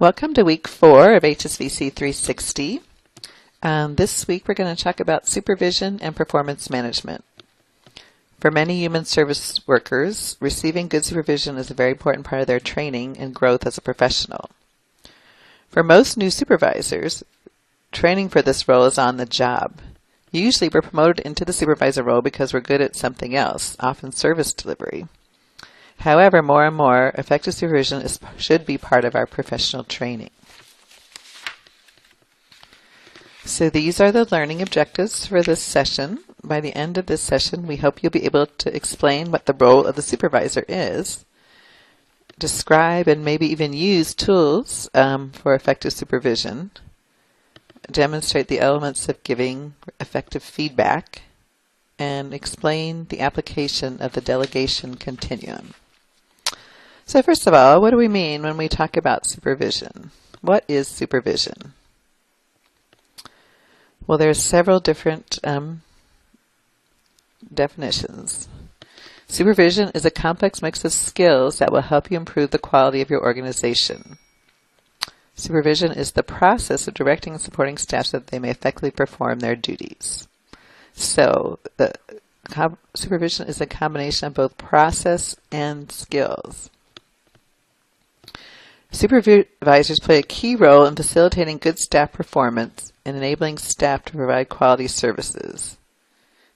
Welcome to week 4 of HSVC 360. This week we're going to talk about supervision and performance management. For many human service workers, receiving good supervision is a very important part of their training and growth as a professional. For most new supervisors, training for this role is on the job. Usually we're promoted into the supervisor role because we're good at something else, often service delivery. However, more and more, effective supervision should be part of our professional training. So these are the learning objectives for this session. By the end of this session, we hope you'll be able to explain what the role of the supervisor is, describe and maybe even use tools for effective supervision, demonstrate the elements of giving effective feedback, and explain the application of the delegation continuum. So first of all, what do we mean when we talk about supervision? What is supervision? Well, there are several different definitions. Supervision is a complex mix of skills that will help you improve the quality of your organization. Supervision is the process of directing and supporting staff so that they may effectively perform their duties. So the supervision is a combination of both process and skills. Supervisors play a key role in facilitating good staff performance and enabling staff to provide quality services.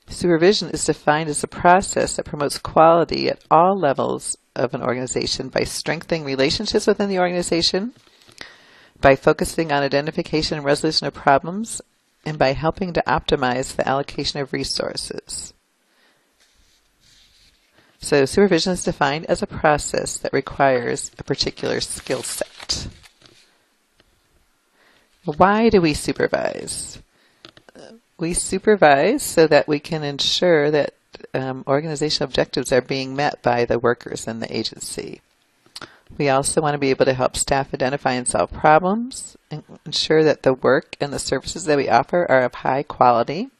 Supervision is defined as a process that promotes quality at all levels of an organization by strengthening relationships within the organization, by focusing on identification and resolution of problems, and by helping to optimize the allocation of resources. So supervision is defined as a process that requires a particular skill set. Why do we supervise? We supervise so that we can ensure that organizational objectives are being met by the workers in the agency. We also want to be able to help staff identify and solve problems and ensure that the work and the services that we offer are of high quality.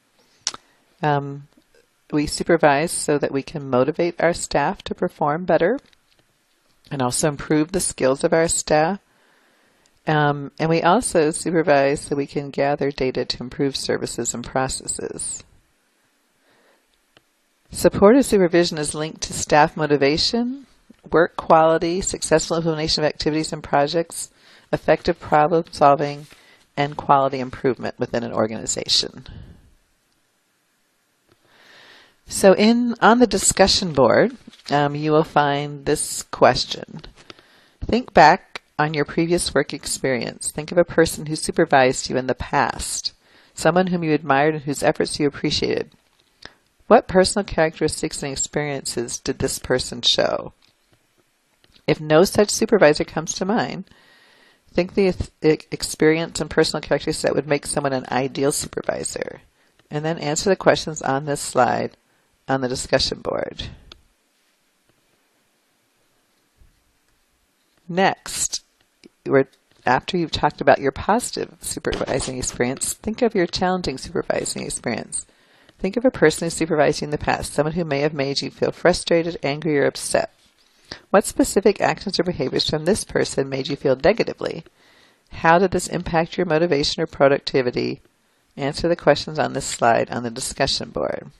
We supervise so that we can motivate our staff to perform better and also improve the skills of our staff. And we also supervise so we can gather data to improve services and processes. Supportive supervision is linked to staff motivation, work quality, successful implementation of activities and projects, effective problem solving, and quality improvement within an organization. So on the discussion board, you will find this question. Think back on your previous work experience. Think of a person who supervised you in the past, someone whom you admired and whose efforts you appreciated. What personal characteristics and experiences did this person show? If no such supervisor comes to mind, think the experience and personal characteristics that would make someone an ideal supervisor, and then answer the questions on this slide on the discussion board. Next, after you've talked about your positive supervising experience, think of your challenging supervising experience. Think of a person who supervised you in the past, someone who may have made you feel frustrated, angry, or upset. What specific actions or behaviors from this person made you feel negatively? How did this impact your motivation or productivity? Answer the questions on this slide on the discussion board.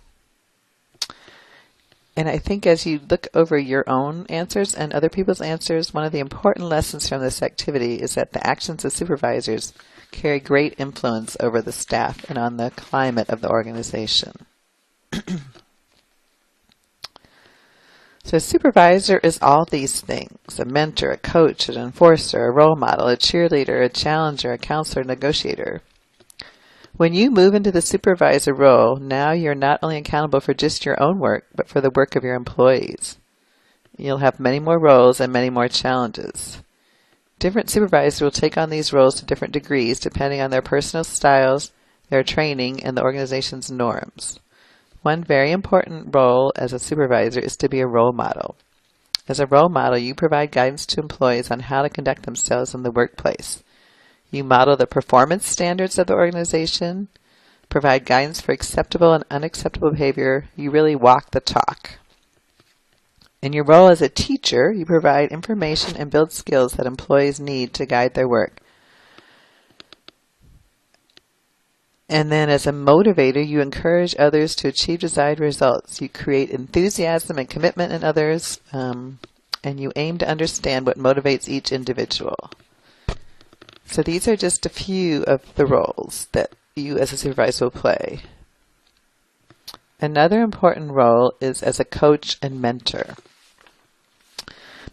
And I think as you look over your own answers and other people's answers, one of the important lessons from this activity is that the actions of supervisors carry great influence over the staff and on the climate of the organization. So a supervisor is all these things: a mentor, a coach, an enforcer, a role model, a cheerleader, a challenger, a counselor, a negotiator. When you move into the supervisor role, now you're not only accountable for just your own work, but for the work of your employees. You'll have many more roles and many more challenges. Different supervisors will take on these roles to different degrees depending on their personal styles, their training, and the organization's norms. One very important role as a supervisor is to be a role model. As a role model, you provide guidance to employees on how to conduct themselves in the workplace. You model the performance standards of the organization, provide guidance for acceptable and unacceptable behavior. You really walk the talk. In your role as a teacher, you provide information and build skills that employees need to guide their work. And then as a motivator, you encourage others to achieve desired results. You create enthusiasm and commitment in others, and you aim to understand what motivates each individual. So these are just a few of the roles that you as a supervisor will play. Another important role is as a coach and mentor.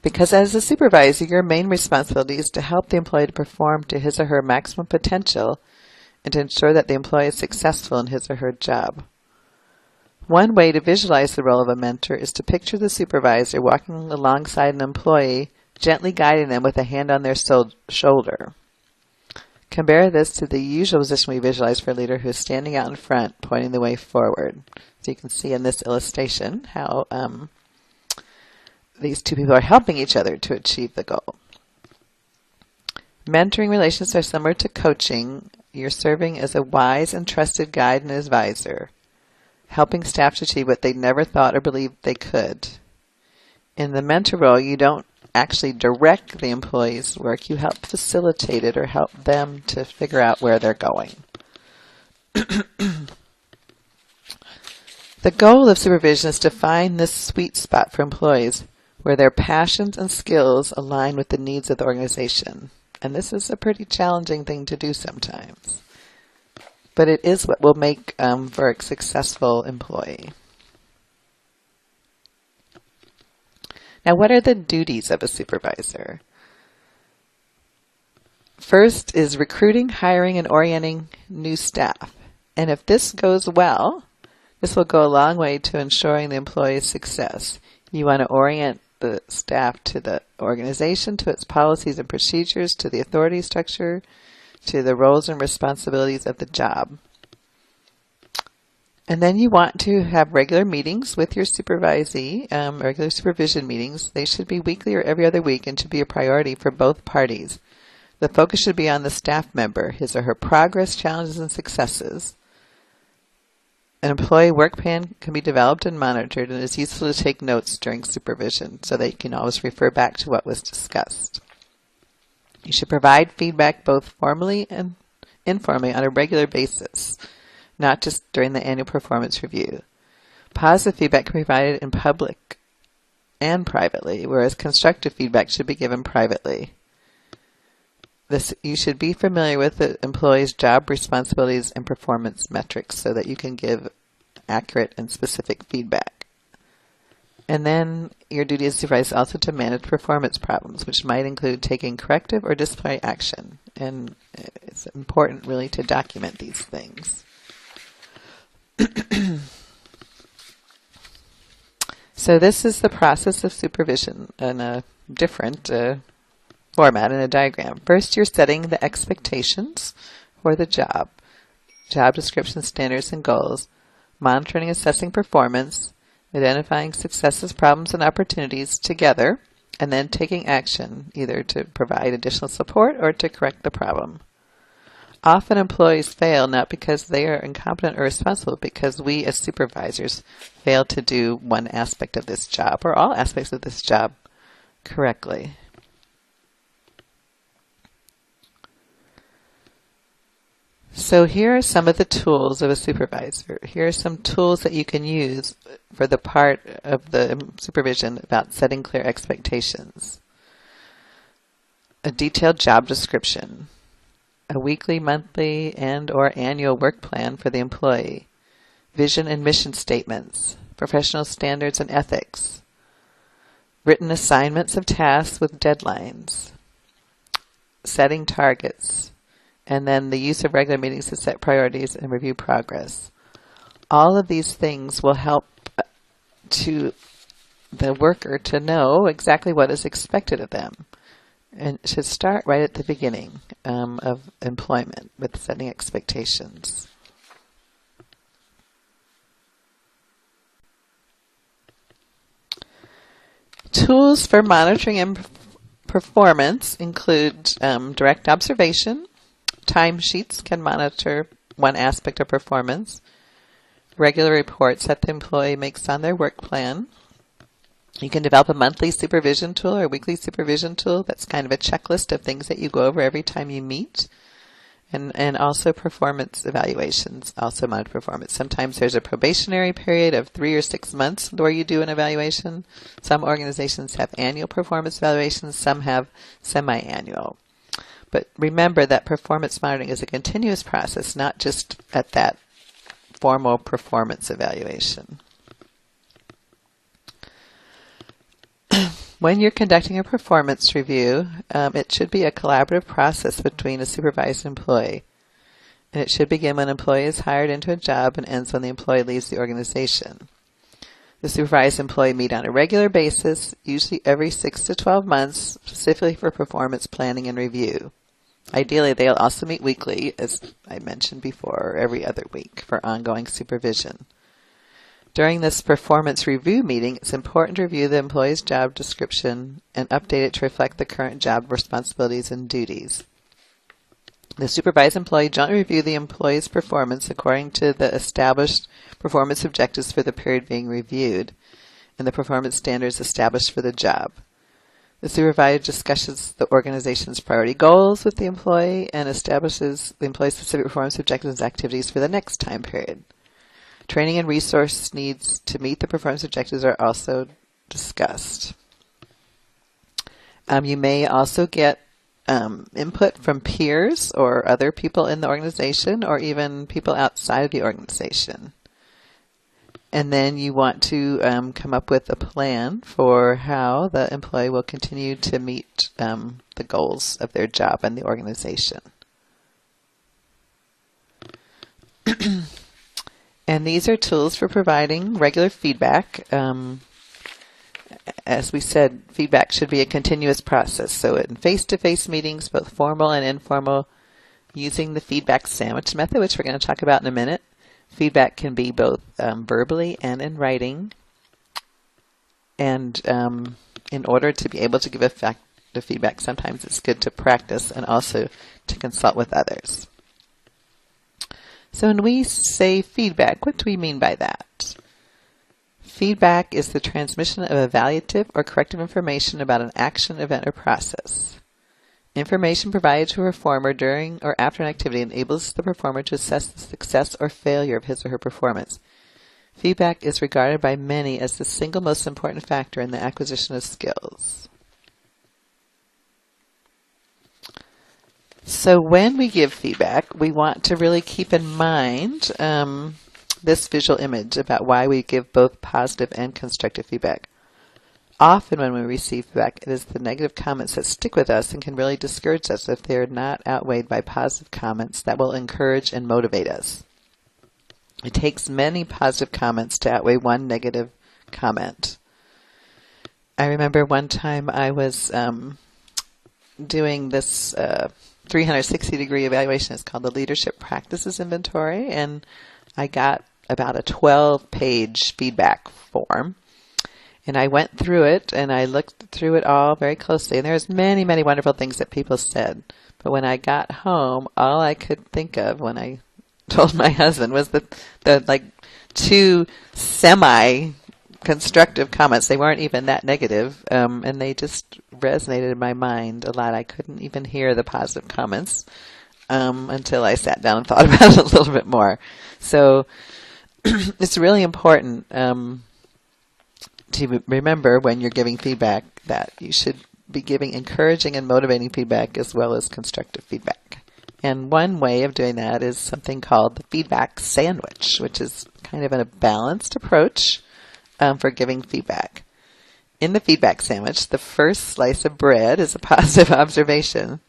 Because as a supervisor, your main responsibility is to help the employee to perform to his or her maximum potential and to ensure that the employee is successful in his or her job. One way to visualize the role of a mentor is to picture the supervisor walking alongside an employee, gently guiding them with a hand on their shoulder. Compare this to the usual position we visualize for a leader who is standing out in front, pointing the way forward. So you can see in this illustration how these two people are helping each other to achieve the goal. Mentoring relations are similar to coaching. You're serving as a wise and trusted guide and advisor, helping staff to achieve what they never thought or believed they could. In the mentor role, you don't actually direct the employee's work. You help facilitate it or help them to figure out where they're going. The goal of supervision is to find this sweet spot for employees where their passions and skills align with the needs of the organization. And this is a pretty challenging thing to do sometimes. But it is what will make for a successful employee. Now, what are the duties of a supervisor? First is recruiting, hiring, and orienting new staff. And if this goes well, this will go a long way to ensuring the employee's success. You want to orient the staff to the organization, to its policies and procedures, to the authority structure, to the roles and responsibilities of the job. And then you want to have regular meetings with your supervisee, regular supervision meetings. They should be weekly or every other week and should be a priority for both parties. The focus should be on the staff member, his or her progress, challenges, and successes. An employee work plan can be developed and monitored, and it's useful to take notes during supervision so that you can always refer back to what was discussed. You should provide feedback both formally and informally on a regular basis, not just during the annual performance review. Positive feedback can be provided in public and privately, whereas constructive feedback should be given privately. You should be familiar with the employee's job responsibilities and performance metrics so that you can give accurate and specific feedback. And then your duty as supervisor is also to manage performance problems, which might include taking corrective or disciplinary action. And it's important really to document these things. So this is the process of supervision in a different format in a diagram. First, you're setting the expectations for the job description, standards, and goals, monitoring and assessing performance, identifying successes, problems, and opportunities together, and then taking action, either to provide additional support or to correct the problem. Often employees fail not because they are incompetent or irresponsible, but because we as supervisors fail to do one aspect of this job or all aspects of this job correctly. So here are some of the tools of a supervisor. Here are some tools that you can use for the part of the supervision about setting clear expectations. A detailed job description. A weekly, monthly, and/or annual work plan for the employee. Vision and mission statements. Professional standards and ethics. Written assignments of tasks with deadlines. Setting targets. And then the use of regular meetings to set priorities and review progress. All of these things will help to the worker to know exactly what is expected of them. And it should start right at the beginning of employment with setting expectations. Tools for monitoring and performance include direct observation. Timesheets can monitor one aspect of performance. Regular reports that the employee makes on their work plan. You can develop a monthly supervision tool or a weekly supervision tool. That's kind of a checklist of things that you go over every time you meet. And also performance evaluations, also monitor performance. Sometimes there's a probationary period of 3 or 6 months where you do an evaluation. Some organizations have annual performance evaluations, some have semi-annual. But remember that performance monitoring is a continuous process, not just at that formal performance evaluation. When you're conducting a performance review, it should be a collaborative process between a supervised employee. And it should begin when an employee is hired into a job and ends when the employee leaves the organization. The supervised employee meet on a regular basis, usually every 6 to 12 months, specifically for performance planning and review. Ideally, they'll also meet weekly, as I mentioned before, or every other week for ongoing supervision. During this performance review meeting, it's important to review the employee's job description and update it to reflect the current job responsibilities and duties. The supervised employee jointly review the employee's performance according to the established performance objectives for the period being reviewed and the performance standards established for the job. The supervisor discusses the organization's priority goals with the employee and establishes the employee's specific performance objectives and activities for the next time period. Training and resource needs to meet the performance objectives are also discussed. You may also get input from peers or other people in the organization or even people outside of the organization. And then you want to come up with a plan for how the employee will continue to meet the goals of their job and the organization. And these are tools for providing regular feedback. As we said, feedback should be a continuous process. So in face-to-face meetings, both formal and informal, using the feedback sandwich method, which we're going to talk about in a minute. Feedback can be both verbally and in writing. And in order to be able to give effective feedback, sometimes it's good to practice and also to consult with others. So when we say feedback, what do we mean by that? Feedback is the transmission of evaluative or corrective information about an action, event, or process. Information provided to a performer during or after an activity enables the performer to assess the success or failure of his or her performance. Feedback is regarded by many as the single most important factor in the acquisition of skills. So when we give feedback, we want to really keep in mind this visual image about why we give both positive and constructive feedback. Often when we receive feedback, it is the negative comments that stick with us and can really discourage us if they are not outweighed by positive comments that will encourage and motivate us. It takes many positive comments to outweigh one negative comment. I remember one time I was doing this 360-degree evaluation. It's called the Leadership Practices Inventory, and I got about a 12-page feedback form. And I went through it, and I looked through it all very closely. And there's many, many wonderful things that people said. But when I got home, all I could think of when I told my husband was the like 2 semi-constructive comments. They weren't even that negative, and they just resonated in my mind a lot. I couldn't even hear the positive comments until I sat down and thought about it a little bit more. So it's really important to remember when you're giving feedback that you should be giving encouraging and motivating feedback as well as constructive feedback. And one way of doing that is something called the feedback sandwich, which is kind of a balanced approach for giving feedback. In the feedback sandwich, the first slice of bread is a positive observation.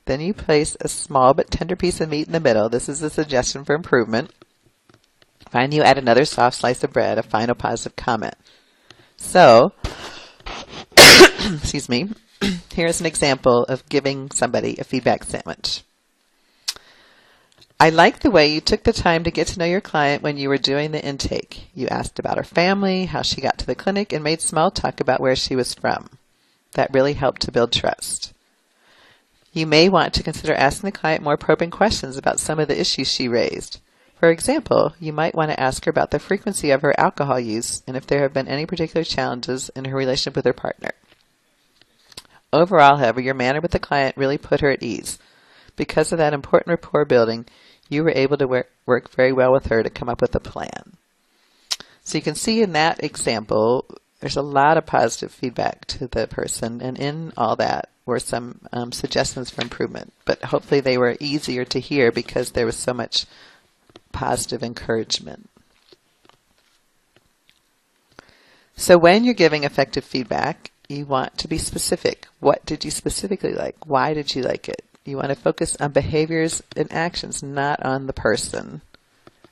Then you place a small but tender piece of meat in the middle. This is a suggestion for improvement. Finally, you add another soft slice of bread, a final positive comment. So, excuse me, here's an example of giving somebody a feedback sandwich. I like the way you took the time to get to know your client when you were doing the intake. You asked about her family, how she got to the clinic, and made small talk about where she was from. That really helped to build trust. You may want to consider asking the client more probing questions about some of the issues she raised. For example, you might want to ask her about the frequency of her alcohol use and if there have been any particular challenges in her relationship with her partner. Overall, however, your manner with the client really put her at ease. Because of that important rapport building, you were able to work very well with her to come up with a plan. So you can see in that example, there's a lot of positive feedback to the person, and in all that were some suggestions for improvement. But hopefully they were easier to hear because there was so much positive encouragement. So when you're giving effective feedback, you want to be specific. What did you specifically like? Why did you like it? You want to focus on behaviors and actions, not on the person.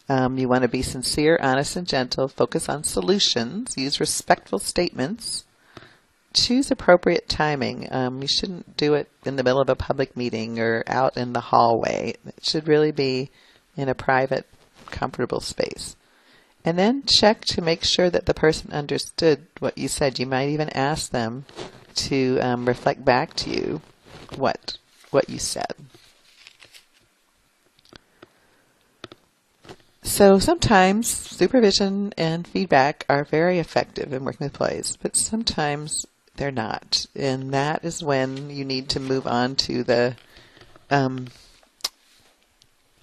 You want to be sincere, honest, and gentle. Focus on solutions. Use respectful statements. Choose appropriate timing. You shouldn't do it in the middle of a public meeting or out in the hallway. It should really be in a private, comfortable space. And then check to make sure that the person understood what you said. You might even ask them to reflect back to you what you said. So sometimes supervision and feedback are very effective in working with employees, but sometimes they're not. And that is when you need to move on to the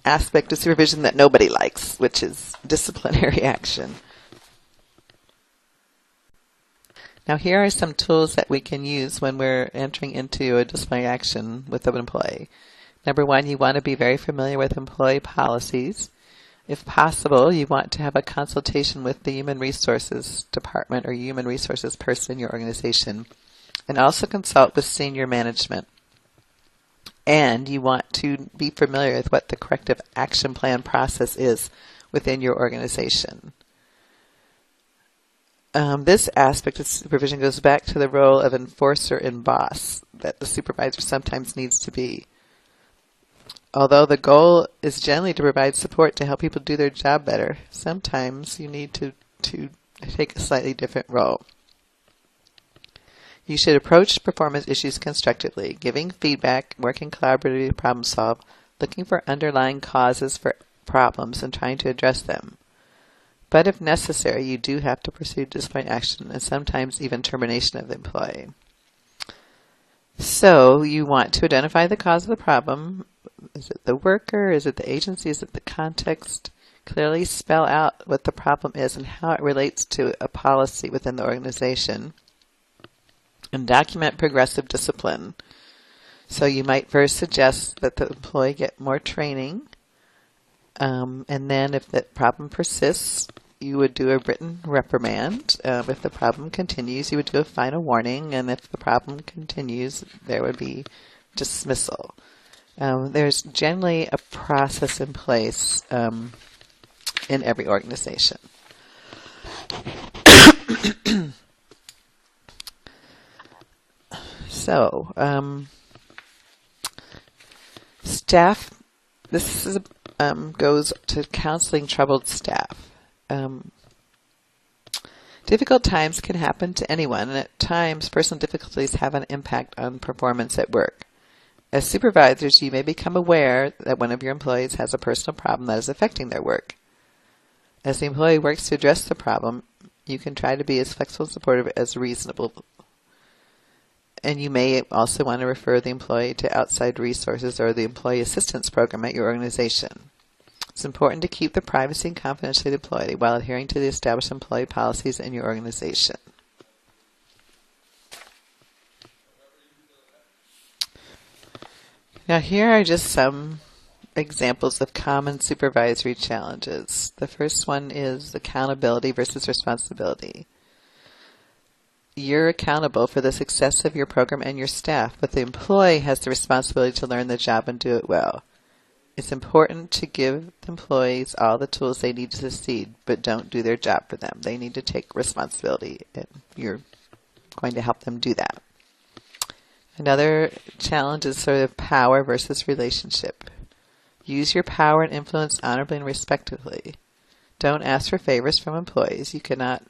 aspect of supervision that nobody likes, which is disciplinary action. Now here are some tools that we can use when we're entering into a disciplinary action with an employee. Number one, you want to be very familiar with employee policies. If possible, you want to have a consultation with the Human Resources Department or Human Resources person in your organization, and also consult with senior management. And you want to be familiar with what the corrective action plan process is within your organization. This aspect of supervision goes back to the role of enforcer and boss that the supervisor sometimes needs to be. Although the goal is generally to provide support to help people do their job better, sometimes you need to take a slightly different role. You should approach performance issues constructively, giving feedback, working collaboratively to problem solve, looking for underlying causes for problems and trying to address them. But if necessary, you do have to pursue disciplinary action and sometimes even termination of the employee. So you want to identify the cause of the problem. Is it the worker? Is it the agency? Is it the context? Clearly spell out what the problem is and how it relates to a policy within the organization. And document progressive discipline. So you might first suggest that the employee get more training. And then if the problem persists, you would do a written reprimand. If the problem continues, you would do a final warning. And if the problem continues, there would be dismissal. There's generally a process in place in every organization. So, staff, this is goes to counseling troubled staff. Difficult times can happen to anyone, and at times personal difficulties have an impact on performance at work. As supervisors, you may become aware that one of your employees has a personal problem that is affecting their work. As the employee works to address the problem, you can try to be as flexible and supportive as reasonable. And you may also want to refer the employee to outside resources or the employee assistance program at your organization. It's important to keep the privacy and confidentiality of the employee while adhering to the established employee policies in your organization. Now here are just some examples of common supervisory challenges. The first one is accountability versus responsibility. You're accountable for the success of your program and your staff, but the employee has the responsibility to learn the job and do it well. It's important to give the employees all the tools they need to succeed, but don't do their job for them. They need to take responsibility, and you're going to help them do that. Another challenge is sort of power versus relationship. Use your power and influence honorably and respectfully. Don't ask for favors from employees. You cannot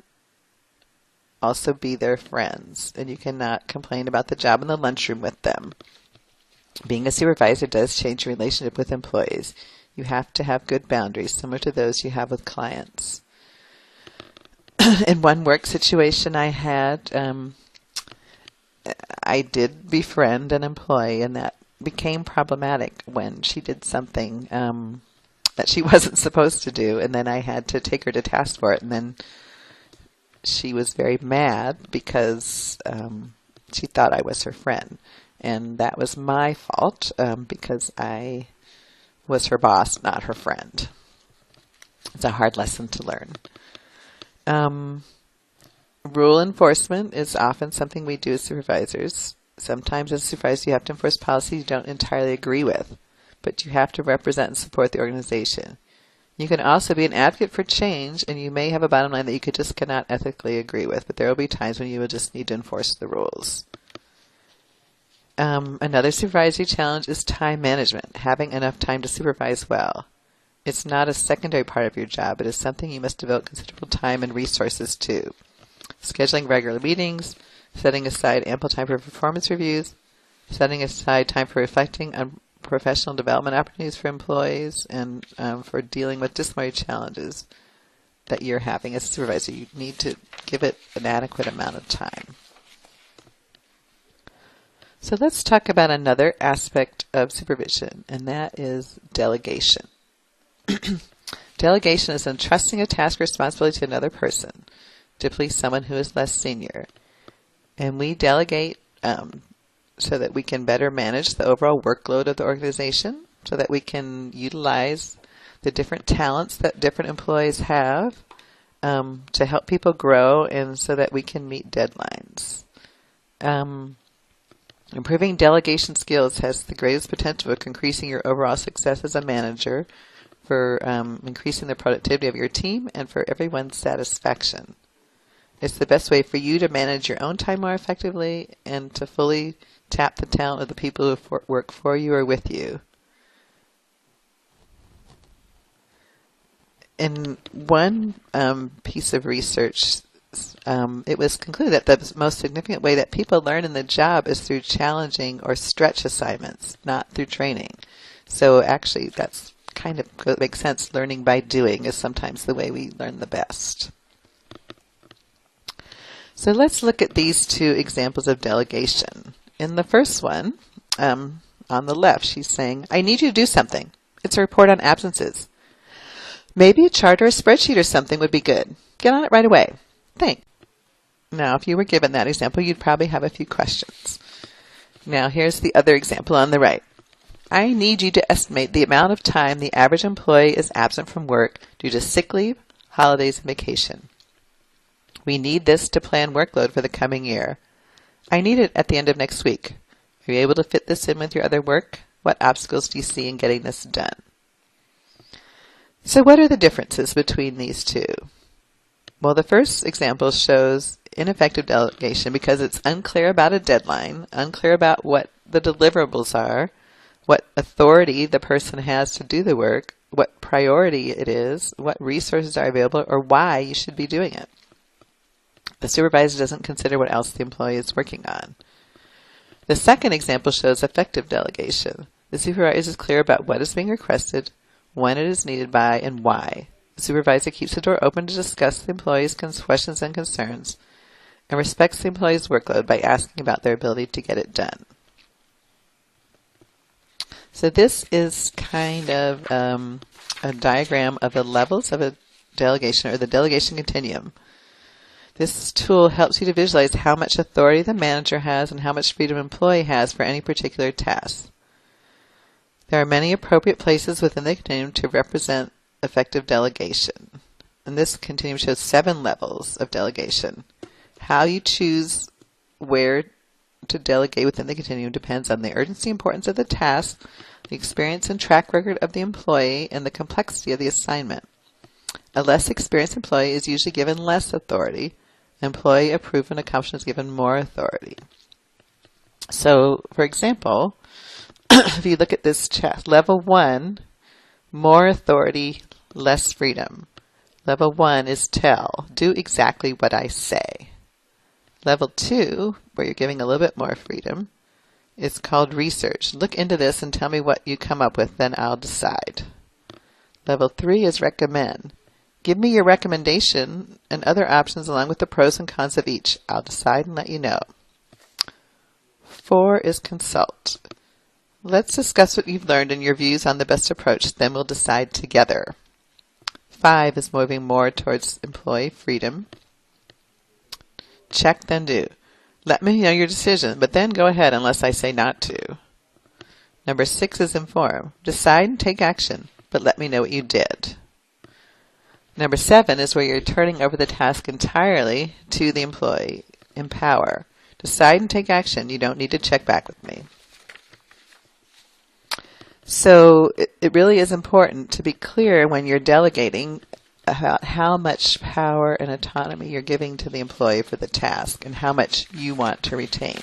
also be their friends, and you cannot complain about the job in the lunchroom with them. Being a supervisor does change your relationship with employees. You have to have good boundaries, similar to those you have with clients. In one work situation I had, I did befriend an employee, and that became problematic when she did something that she wasn't supposed to do, and then I had to take her to task for it, and then she was very mad because she thought I was her friend, and that was my fault because I was her boss, not her friend. It's a hard lesson to learn. Rule enforcement is often something we do as supervisors. Sometimes as a supervisor you have to enforce policies you don't entirely agree with, but you have to represent and support the organization. You can also be an advocate for change, and you may have a bottom line that you just cannot ethically agree with, but there will be times when you will just need to enforce the rules. Another supervisory challenge is time management, having enough time to supervise well. It's not a secondary part of your job. It is something you must devote considerable time and resources to. Scheduling regular meetings, setting aside ample time for performance reviews, setting aside time for reflecting on professional development opportunities for employees, and for dealing with disciplinary challenges that you're having as a supervisor. You need to give it an adequate amount of time. So let's talk about another aspect of supervision, and that is delegation. Delegation is entrusting a task or responsibility to another person, typically someone who is less senior. And we delegate so that we can better manage the overall workload of the organization, so that we can utilize the different talents that different employees have to help people grow, and so that we can meet deadlines. Improving delegation skills has the greatest potential of increasing your overall success as a manager, for increasing the productivity of your team, and for everyone's satisfaction. It's the best way for you to manage your own time more effectively and to fully tap the talent of the people who work for you or with you. In one piece of research, it was concluded that the most significant way that people learn in the job is through challenging or stretch assignments, not through training. So actually, that's kind of makes sense. Learning by doing is sometimes the way we learn the best. So let's look at these two examples of delegation. In the first one, on the left, she's saying, I need you to do something. It's a report on absences. Maybe a chart or a spreadsheet or something would be good. Get on it right away. Thanks. Now, if you were given that example, you'd probably have a few questions. Now, here's the other example on the right. I need you to estimate the amount of time the average employee is absent from work due to sick leave, holidays, and vacation. We need this to plan workload for the coming year. I need it at the end of next week. Are you able to fit this in with your other work? What obstacles do you see in getting this done? So what are the differences between these two? Well, the first example shows ineffective delegation because it's unclear about a deadline, unclear about what the deliverables are, what authority the person has to do the work, what priority it is, what resources are available, or why you should be doing it. The supervisor doesn't consider what else the employee is working on. The second example shows effective delegation. The supervisor is clear about what is being requested, when it is needed by, and why. The supervisor keeps the door open to discuss the employee's questions and concerns, and respects the employee's workload by asking about their ability to get it done. So this is kind of a diagram of the levels of a delegation, or the delegation continuum. This tool helps you to visualize how much authority the manager has and how much freedom an employee has for any particular task. There are many appropriate places within the continuum to represent effective delegation. And this continuum shows 7 levels of delegation. How you choose where to delegate within the continuum depends on the urgency and importance of the task, the experience and track record of the employee, and the complexity of the assignment. A less experienced employee is usually given less authority. Employee a proven accomplishment is given more authority. So, for example, if you look at this chart, level 1, more authority, less freedom. Level 1 is tell, do exactly what I say. Level 2, where you're giving a little bit more freedom, is called research. Look into this and tell me what you come up with, then I'll decide. Level 3 is recommend. Give me your recommendation and other options along with the pros and cons of each. I'll decide and let you know. 4 is consult. Let's discuss what you've learned and your views on the best approach, then we'll decide together. 5 is moving more towards employee freedom. Check, then do. Let me know your decision, but then go ahead unless I say not to. Number 6 is inform. Decide and take action, but let me know what you did. Number 7 is where you're turning over the task entirely to the employee. Empower. Decide and take action. You don't need to check back with me. So it really is important to be clear when you're delegating about how much power and autonomy you're giving to the employee for the task and how much you want to retain.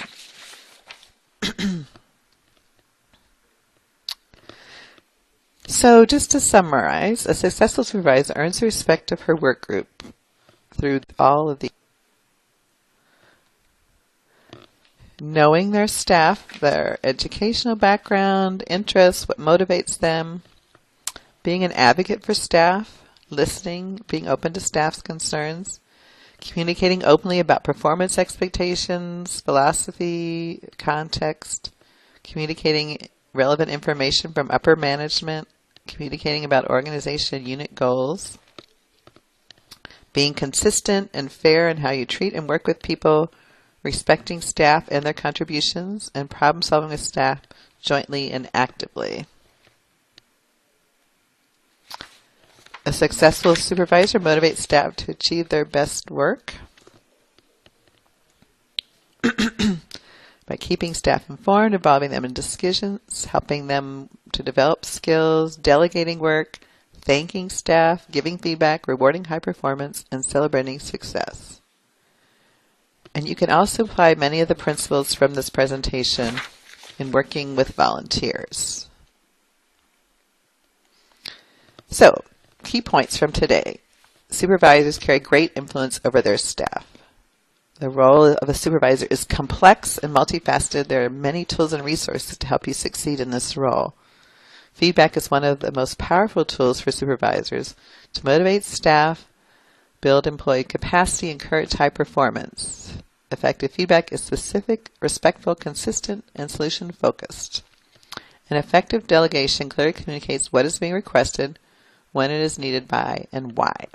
So just to summarize, a successful supervisor earns the respect of her work group through all of the knowing their staff, their educational background, interests, what motivates them, being an advocate for staff, listening, being open to staff's concerns, communicating openly about performance expectations, philosophy, context, communicating relevant information from upper management, communicating about organization and unit goals, being consistent and fair in how you treat and work with people, respecting staff and their contributions, and problem solving with staff jointly and actively. A successful supervisor motivates staff to achieve their best work by keeping staff informed, involving them in decisions, helping them to develop skills, delegating work, thanking staff, giving feedback, rewarding high performance, and celebrating success. And you can also apply many of the principles from this presentation in working with volunteers. So, key points from today. Supervisors carry great influence over their staff. The role of a supervisor is complex and multifaceted. There are many tools and resources to help you succeed in this role. Feedback is one of the most powerful tools for supervisors to motivate staff, build employee capacity, encourage high performance. Effective feedback is specific, respectful, consistent, and solution-focused. An effective delegation clearly communicates what is being requested, when it is needed by, and why.